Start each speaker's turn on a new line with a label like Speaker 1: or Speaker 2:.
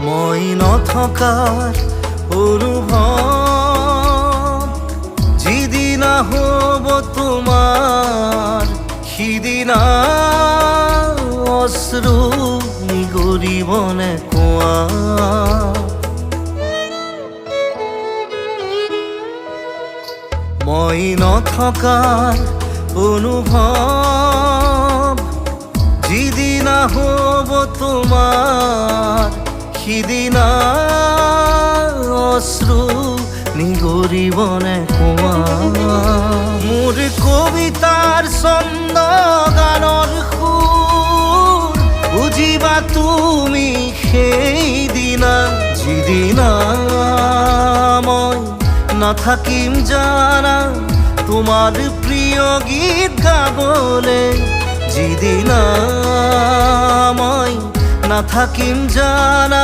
Speaker 1: মই নথকাৰ অনুভৱ যিদিনা হ'ব তোমাৰ সিদিনা অশ্ৰু নিগৰিবনে কোৱা। মই নথকাৰ অনুভৱ যিদিনা হ'ব তোমাৰ সিদিনা অশ্ৰু নিগৰিবনে কোৱা। মোৰ কবিতাৰ ছন্দ গানৰ সুৰ বুজিবা তুমি সেইদিনা যিদিনা মই নাথাকিম জানা তোমাৰ প্ৰিয় গীত গাবলে। যিদিনা মই নাথাকিম জানা